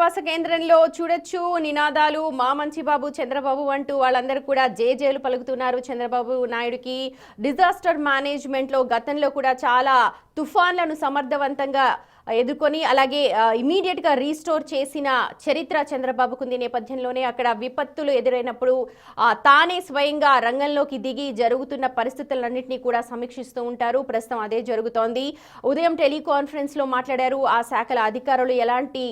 పునరావాస కేంద్రంలో చూడొచ్చు నినాదాలు మా మంచి బాబు చంద్రబాబు అంటూ వాళ్ళందరూ కూడా జేజేలు పలుకుతున్నారు చంద్రబాబు నాయుడుకి. డిజాస్టర్ మేనేజ్మెంట్ లో గతంలో కూడా చాలా తుఫాన్లను సమర్థవంతంగా ఎదుర్కొని అలాగే ఇమీడియట్ గా రీస్టోర్ చేసిన చరిత్ర చంద్రబాబుకుంది. నేపథ్యంలోనే అక్కడ విపత్తులు ఎదురైనప్పుడు తానే స్వయంగా రంగంలోకి దిగి జరుగుతున్న పరిస్థితులన్నింటినీ కూడా సమీక్షిస్తూ ఉంటారు. ప్రస్తుతం అదే జరుగుతోంది. ఉదయం టెలికాన్ఫరెన్స్ లో మాట్లాడారు. ఆ శాఖల అధికారులు ఎలాంటి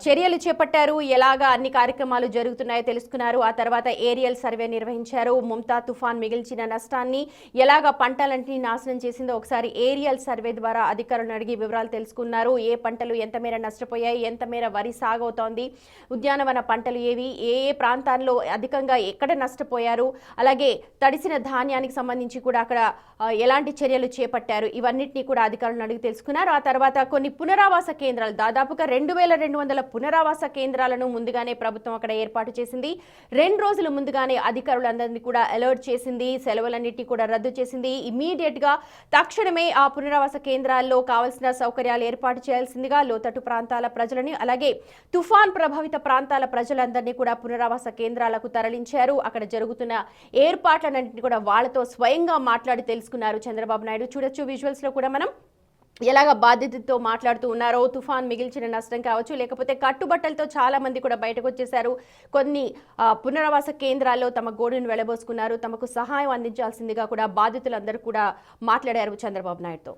చర్యలు చేపట్టారు, ఎలాగా అన్ని కార్యక్రమాలు జరుగుతున్నాయో తెలుసుకున్నారు. ఆ తర్వాత ఏరియల్ సర్వే నిర్వహించారు. ముంతా తుఫాన్ మిగిల్చిన నష్టాన్ని, ఎలాగా పంటలన్నింటినీ నాశనం చేసిందో ఒకసారి ఏరియల్ సర్వే ద్వారా అధికారులను అడిగి వివరాలు తెలుసుకున్నారు. ఏ పంటలు ఎంత మేర నష్టపోయాయి, ఎంత మేర వరి సాగవుతోంది, ఉద్యానవన పంటలు ఏవి, ఏ ఏ ప్రాంతాల్లో అధికంగా ఎక్కడ నష్టపోయారు, అలాగే తడిసిన ధాన్యానికి సంబంధించి కూడా అక్కడ ఎలాంటి చర్యలు చేపట్టారు, ఇవన్నిటినీ కూడా అధికారులను అడిగి తెలుసుకున్నారు. ఆ తర్వాత కొన్ని పునరావాస కేంద్రాలు, దాదాపుగా 2200 పునరావాస కేంద్రాలను ముందుగానే ప్రభుత్వం అక్కడ ఏర్పాటు చేసింది. 2 రోజుల ముందుగానే అధికారులందరినీ కూడా అలర్ట్ చేసింది. సెలవులన్నింటినీ కూడా రద్దు చేసింది. ఇమీడియట్ గా తక్షణమే ఆ పునరావాస కేంద్రాల్లో కావాల్సిన సౌకర్యాలు ఏర్పాటు చేయాల్సిందిగా లోతట్టు ప్రాంతాల ప్రజలని, అలాగే తుఫాన్ ప్రభావిత ప్రాంతాల ప్రజలందరినీ కూడా పునరావాస కేంద్రాలకు తరలించారు. అక్కడ జరుగుతున్న ఏర్పాట్లన్నింటినీ కూడా వాళ్లతో స్వయంగా మాట్లాడి తెలుసుకున్నారు చంద్రబాబు నాయుడు. చూడొచ్చు విజువల్స్ లో కూడా మనం ఎలాగ బాధ్యతతో మాట్లాడుతూ ఉన్నారో. తుఫాన్ మిగిల్చిన నష్టం కావచ్చు, లేకపోతే కట్టుబట్టలతో చాలా మంది కూడా బయటకు వచ్చేశారు. కొన్ని పునరావాస కేంద్రాల్లో తమ గోడును వెళ్లబోసుకున్నారు. తమకు సహాయం అందించాల్సిందిగా కూడా బాధితులందరూ కూడా మాట్లాడారు చంద్రబాబు నాయుడుతో.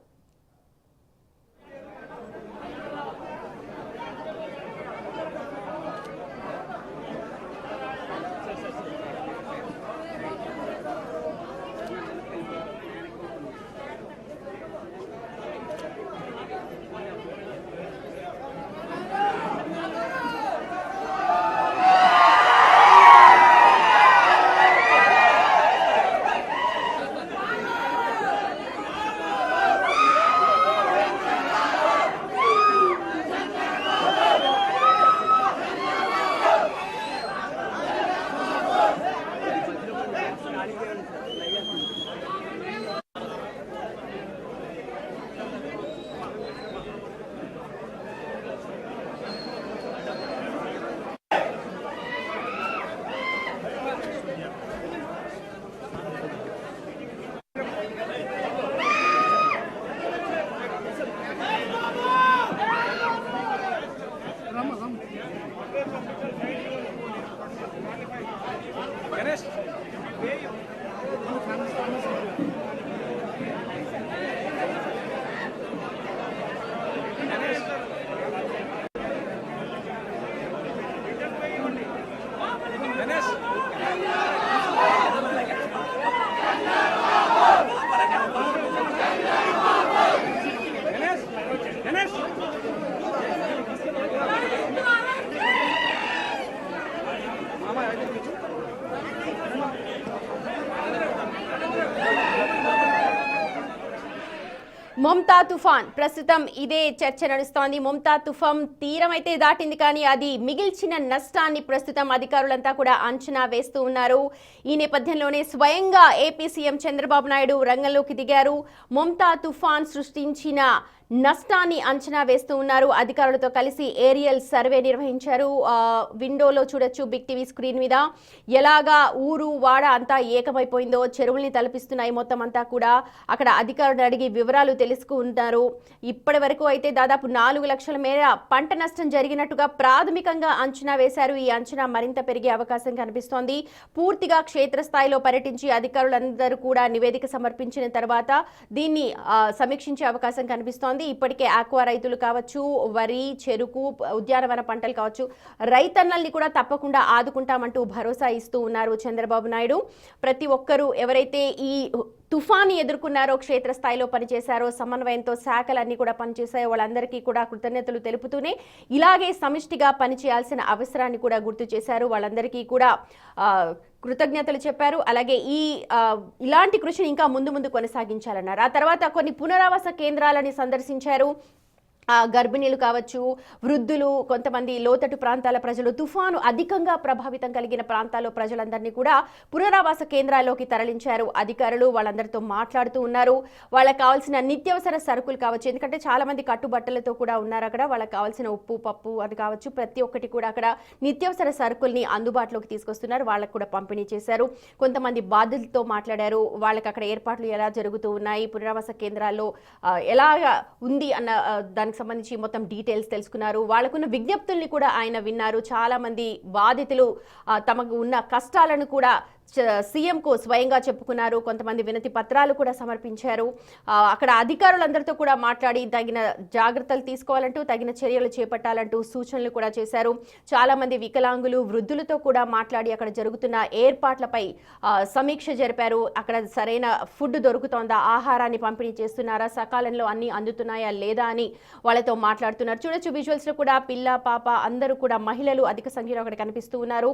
ముంతా తుఫాన్ ప్రస్తుతం ఇదే చర్చ నడుస్తోంది. ముంతా తుఫాన్ తీరం అయితే దాటింది, కానీ అది మిగిల్చిన నష్టాన్ని ప్రస్తుతం అధికారులంతా కూడా అంచనా వేస్తూ ఉన్నారు. ఈ నేపథ్యంలోనే స్వయంగా ఏపీ సీఎం చంద్రబాబు నాయుడు రంగంలోకి దిగారు. ముంతా తుఫాన్ సృష్టించిన నష్టాన్ని అంచనా వేస్తూ ఉన్నారు. అధికారులతో కలిసి ఏరియల్ సర్వే నిర్వహించారు. విండోలో చూడొచ్చు బిగ్ టీవీ స్క్రీన్ మీద ఎలాగా ఊరు వాడ అంతా ఏకమైపోయిందో, చెరువుల్ని తలపిస్తున్నాయి మొత్తం అంతా కూడా. అక్కడ అధికారులను అడిగి వివరాలు తెలుసుకుంటారు. ఇప్పటి వరకు అయితే దాదాపు 4 లక్షల మేర పంట నష్టం జరిగినట్టుగా ప్రాథమికంగా అంచనా వేశారు. ఈ అంచనా మరింత పెరిగే అవకాశం కనిపిస్తోంది. పూర్తిగా క్షేత్రస్థాయిలో పర్యటించి అధికారులందరూ కూడా నివేదిక సమర్పించిన తర్వాత దీన్ని సమీక్షించే అవకాశం కనిపిస్తోంది. ఇప్పటికే ఆక్వా రైతులు కావచ్చు, వరి, చెరుకు, ఉద్యానవన పంటలు కావచ్చు, రైతన్నల్ని కూడా తప్పకుండా ఆదుకుంటామంటూ భరోసా ఇస్తూ ఉన్నారు చంద్రబాబు నాయుడు. ప్రతి ఒక్కరూ ఎవరైతే ఈ తుఫాను ఎదుర్కొన్నారో, క్షేత్రస్థాయిలో పనిచేశారో, సమన్వయంతో శాఖలన్నీ కూడా పనిచేశాయో వాళ్ళందరికీ కూడా కృతజ్ఞతలు తెలుపుతూనే ఇలాగే సమిష్టిగా పనిచేయాల్సిన అవసరాన్ని కూడా గుర్తు చేశారు. వాళ్ళందరికీ కూడా కృతజ్ఞతలు చెప్పారు. అలాగే ఇలాంటి కృషిని ఇంకా ముందు కొనసాగించాలన్నారు. ఆ తర్వాత కొన్ని పునరావాస కేంద్రాలని సందర్శించారు. గర్భిణీలు కావచ్చు, వృద్ధులు, కొంతమంది లోతట్టు ప్రాంతాల ప్రజలు, తుఫాను అధికంగా ప్రభావితం కలిగిన ప్రాంతాల్లో ప్రజలందరినీ కూడా పునరావాస కేంద్రాల్లోకి తరలించారు అధికారులు. వాళ్ళందరితో మాట్లాడుతూ ఉన్నారు. వాళ్ళకి కావాల్సిన నిత్యావసర సరుకులు కావచ్చు, ఎందుకంటే చాలా మంది కట్టుబట్టలతో కూడా ఉన్నారు అక్కడ. వాళ్ళకి కావాల్సిన ఉప్పు, పప్పు అది కావచ్చు, ప్రతి ఒక్కటి కూడా అక్కడ నిత్యావసర సరుకుల్ని అందుబాటులోకి తీసుకొస్తున్నారు. వాళ్ళకు కూడా పంపిణీ చేశారు. కొంతమంది బాధితులతో మాట్లాడారు. వాళ్ళకి అక్కడ ఏర్పాట్లు ఎలా జరుగుతూ ఉన్నాయి, పునరావాస కేంద్రాల్లో ఎలా ఉంది అన్న దానికి సంబంధించి మొత్తం డీటెయిల్స్ తెలుసుకున్నారు. వాళ్ళకున్న విజ్ఞప్తుల్ని కూడా ఆయన విన్నారు. చాలా మంది బాధితులు తమకు ఉన్న కష్టాలను కూడా సీఎంకు స్వయంగా చెప్పుకున్నారు. కొంతమంది వినతి పత్రాలు కూడా సమర్పించారు. అక్కడ అధికారులందరితో కూడా మాట్లాడి తగిన జాగ్రత్తలు తీసుకోవాలంటూ, తగిన చర్యలు చేపట్టాలంటూ సూచనలు కూడా చేశారు. చాలా మంది వికలాంగులు, వృద్ధులతో కూడా మాట్లాడి అక్కడ జరుగుతున్న ఏర్పాట్లపై సమీక్ష జరిపారు. అక్కడ సరైన ఫుడ్ దొరుకుతోందా, ఆహారాన్ని పంపిణీ చేస్తున్నారా, సకాలంలో అన్ని అందుతున్నాయా లేదా అని వాళ్ళతో మాట్లాడుతున్నారు. చూడొచ్చు విజువల్స్ లో కూడా పిల్ల, పాప అందరూ కూడా, మహిళలు అధిక సంఖ్యలో అక్కడ కనిపిస్తూ ఉన్నారు.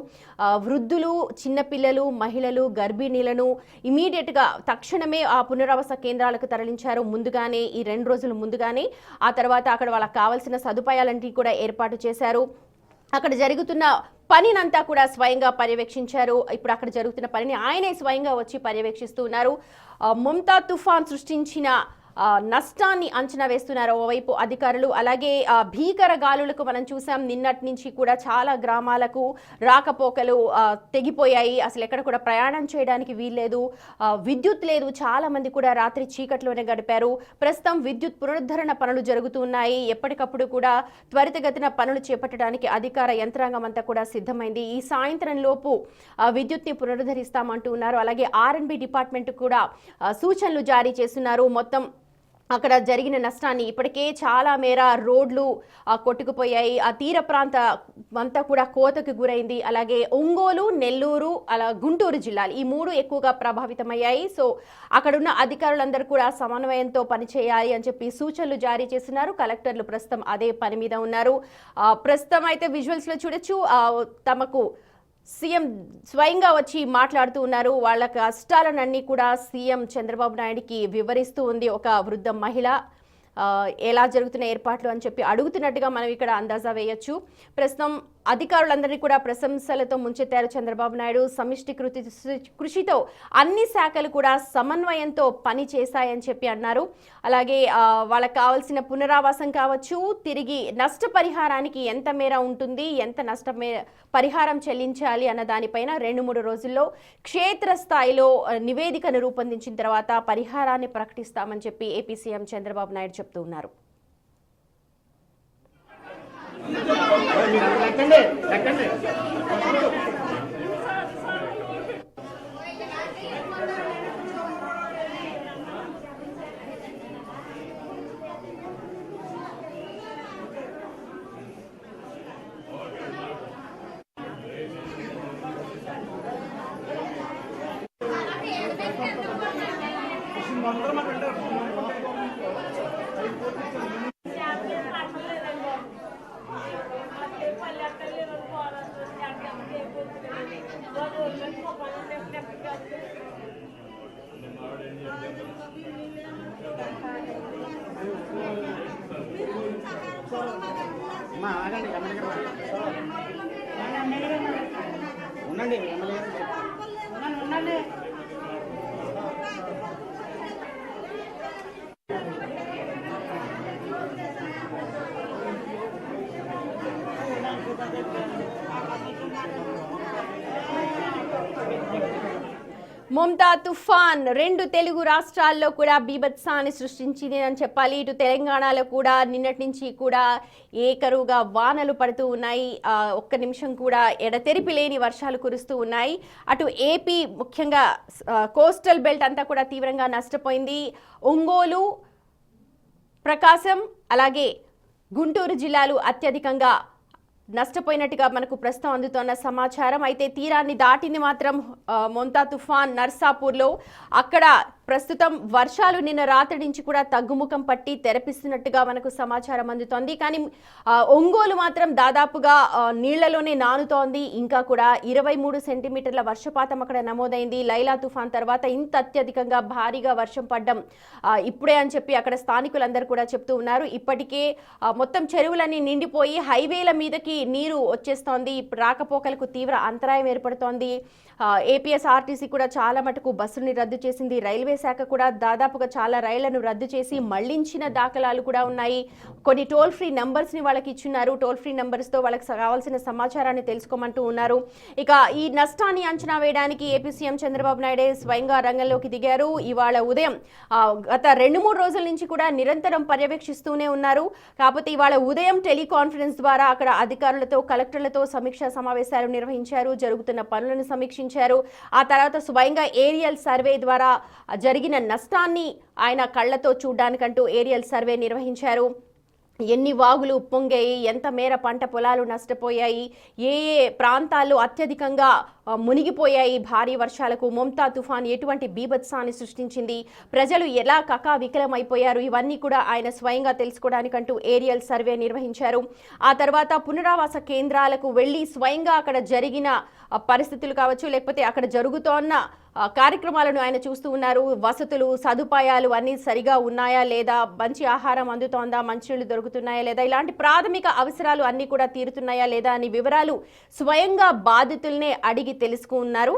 వృద్ధులు, చిన్నపిల్లలు, మహిళలు, గర్భిణీలను ఇమీడియట్ గా తక్షణమే ఆ పునరావాస కేంద్రాలకు తరలించారు. ముందుగానే, ఈ 2 రోజులు ముందుగానే. ఆ తర్వాత అక్కడ వాళ్ళకి కావాల్సిన సదుపాయాలన్నీ కూడా ఏర్పాటు చేశారు. అక్కడ జరుగుతున్న పనినంతా కూడా స్వయంగా పర్యవేక్షించారు. ఇప్పుడు అక్కడ జరుగుతున్న పనిని ఆయనే స్వయంగా వచ్చి పర్యవేక్షిస్తూ ఉన్నారు. మొంతా తుఫాన్ సృష్టించిన నష్టాన్ని అంచనా వేస్తున్నారు ఓవైపు అధికారులు. అలాగే భీకర గాలులకు మనం చూసాం, నిన్నటి నుంచి కూడా చాలా గ్రామాలకు రాకపోకలు తెగిపోయాయి. అసలు ఎక్కడ కూడా ప్రయాణం చేయడానికి వీల్లేదు, విద్యుత్ లేదు. చాలా మంది కూడా రాత్రి చీకట్లోనే గడిపారు. ప్రస్తుతం విద్యుత్ పునరుద్ధరణ పనులు జరుగుతున్నాయి. ఎప్పటికప్పుడు కూడా త్వరితగతిన పనులు చేపట్టడానికి అధికార యంత్రాంగం అంతా కూడా సిద్ధమైంది. ఈ సాయంత్రం లోపు విద్యుత్ని పునరుద్ధరిస్తామంటూ ఉన్నారు. అలాగే R&B డిపార్ట్మెంట్ కూడా సూచనలు జారీ చేస్తున్నారు. మొత్తం అక్కడ జరిగిన నష్టాన్ని, ఇప్పటికే చాలా మేర రోడ్లు కొట్టుకుపోయాయి. ఆ తీర ప్రాంత అంతా కూడా కోతకు గురైంది. అలాగే ఒంగోలు, నెల్లూరు, అలా గుంటూరు జిల్లాలు, ఈ 3 ఎక్కువగా ప్రభావితమయ్యాయి. సో అక్కడున్న అధికారులందరూ కూడా సమన్వయంతో పనిచేయాలి అని చెప్పి సూచనలు జారీ చేస్తున్నారు. కలెక్టర్లు ప్రస్తుతం అదే పని మీద ఉన్నారు. ప్రస్తుతం అయితే విజువల్స్ లో చూడొచ్చు, తమకు సీఎం స్వయంగా వచ్చి మాట్లాడుతూ ఉన్నారు. వాళ్ళ కష్టాలన్నీ కూడా సీఎం చంద్రబాబు నాయుడికి వివరిస్తూ ఉంది ఒక వృద్ధ మహిళ. ఎలా జరుగుతున్న ఏర్పాట్లు అని చెప్పి అడుగుతున్నట్టుగా మనం ఇక్కడ అందాజా వేయొచ్చు. ప్రస్తుతం అధికారులందరినీ కూడా ప్రశంసలతో ముంచెత్తారు చంద్రబాబు నాయుడు. సమిష్టి కృషితో అన్ని శాఖలు కూడా సమన్వయంతో పని చేశాయని చెప్పి అన్నారు. అలాగే వాళ్ళకి కావాల్సిన పునరావాసం కావచ్చు, తిరిగి నష్టపరిహారానికి ఎంత మేర ఉంటుంది, ఎంత పరిహారం చెల్లించాలి అన్న దానిపైన 2-3 రోజుల్లో క్షేత్రస్థాయిలో నివేదికను రూపొందించిన తర్వాత పరిహారాన్ని ప్రకటిస్తామని చెప్పి ఏపీ సీఎం చంద్రబాబు నాయుడు చెప్తూ ఉన్నారు. ఉండండి. మొంతా తుఫాన్ 2 తెలుగు రాష్ట్రాల్లో కూడా బీభత్సాన్ని సృష్టించింది అని చెప్పాలి. ఇటు తెలంగాణలో కూడా నిన్నటి నుంచి కూడా ఏకరువుగా వానలు పడుతూ ఉన్నాయి. ఒక్క నిమిషం కూడా ఎడతెరిపి లేని వర్షాలు కురుస్తూ ఉన్నాయి. అటు ఏపీ ముఖ్యంగా కోస్టల్ బెల్ట్ అంతా కూడా తీవ్రంగా నష్టపోయింది. ఒంగోలు, ప్రకాశం అలాగే గుంటూరు జిల్లాలు అత్యధికంగా నష్టపోయినట్టుగా మనకు ప్రస్తుతం అందుతున్న సమాచారం. అయితే తీరాన్ని దాటింది మాత్రం మొంతా తుఫాన్ నర్సాపూర్లో. అక్కడ ప్రస్తుతం వర్షాలు నిన్న రాత్రి నుంచి కూడా తగ్గుముఖం పట్టి తెరపిస్తున్నట్టుగా మనకు సమాచారం అందుతోంది. కానీ ఒంగోలు మాత్రం దాదాపుగా నీళ్లలోనే నానుతోంది. ఇంకా కూడా 23 సెంటీమీటర్ల వర్షపాతం అక్కడ నమోదైంది. లైలా తుఫాన్ తర్వాత ఇంత అత్యధికంగా భారీగా వర్షం పడ్డం ఇప్పుడే అని చెప్పి అక్కడ స్థానికులందరూ కూడా చెప్తూ ఉన్నారు. ఇప్పటికే మొత్తం చెరువులన్నీ నిండిపోయి హైవేల మీదకి నీరు వచ్చేస్తోంది. రాకపోకలకు తీవ్ర అంతరాయం ఏర్పడుతోంది. ఏపీఎస్ఆర్టీసీ కూడా చాలా మటుకు బస్సుల్ని రద్దు చేసింది. రైల్వే శాఖ కూడా దాదాపుగా చాలా రైళ్లను రద్దు చేసి మళ్లించిన దాఖలాలు కూడా ఉన్నాయి. కొన్ని టోల్ ఫ్రీ నంబర్స్ని వాళ్ళకి ఇచ్చున్నారు. టోల్ ఫ్రీ నంబర్స్తో వాళ్ళకి కావాల్సిన సమాచారాన్ని తెలుసుకోమంటూ ఉన్నారు. ఇక ఈ నష్టాన్ని అంచనా వేయడానికి ఏపీ సీఎం చంద్రబాబు నాయుడే స్వయంగా రంగంలోకి దిగారు. ఇవాళ ఉదయం గత 2-3 రోజుల నుంచి కూడా నిరంతరం పర్యవేక్షిస్తూనే ఉన్నారు. కాకపోతే ఇవాళ ఉదయం టెలికాన్ఫరెన్స్ ద్వారా అక్కడ అధికారులతో కలెక్టర్లతో సమీక్షా సమావేశాలు నిర్వహించారు. జరుగుతున్న పనులను సమీక్షించారు. ఆ తర్వాత స్వయంగా ఏరియల్ సర్వే ద్వారా జరిగిన నష్టాన్ని ఆయన కళ్లతో చూడడానికంటూ ఏరియల్ సర్వే నిర్వహించారు. ఎన్ని వాగులు ఉప్పొంగాయి, ఎంత మేర పంట పొలాలు నష్టపోయాయి, ఏ ప్రాంతాల్లో అత్యధికంగా మునిగిపోయాయి భారీ వర్షాలకు, మొంతా తుఫాన్ ఎటువంటి బీభత్సాన్ని సృష్టించింది, ప్రజలు ఎలా కకావికలమైపోయారు, ఇవన్నీ కూడా ఆయన స్వయంగా తెలుసుకోవడానికంటూ ఏరియల్ సర్వే నిర్వహించారు. ఆ తర్వాత పునరావాస కేంద్రాలకు వెళ్ళి స్వయంగా అక్కడ జరిగిన పరిస్థితులు కావచ్చు, లేకపోతే అక్కడ జరుగుతోన్న కార్యక్రమాలను ఆయన చూస్తూ ఉన్నారు. వసతులు, సదుపాయాలు అన్నీ సరిగా ఉన్నాయా లేదా, మంచి ఆహారం అందుతోందా, మంచినీళ్ళు దొరుకుతున్నాయా లేదా, ఇలాంటి ప్రాథమిక అవసరాలు అన్నీ కూడా తీరుతున్నాయా లేదా అని వివరాలు స్వయంగా బాధితుల్నే అడిగి తెలుసుకున్నారు.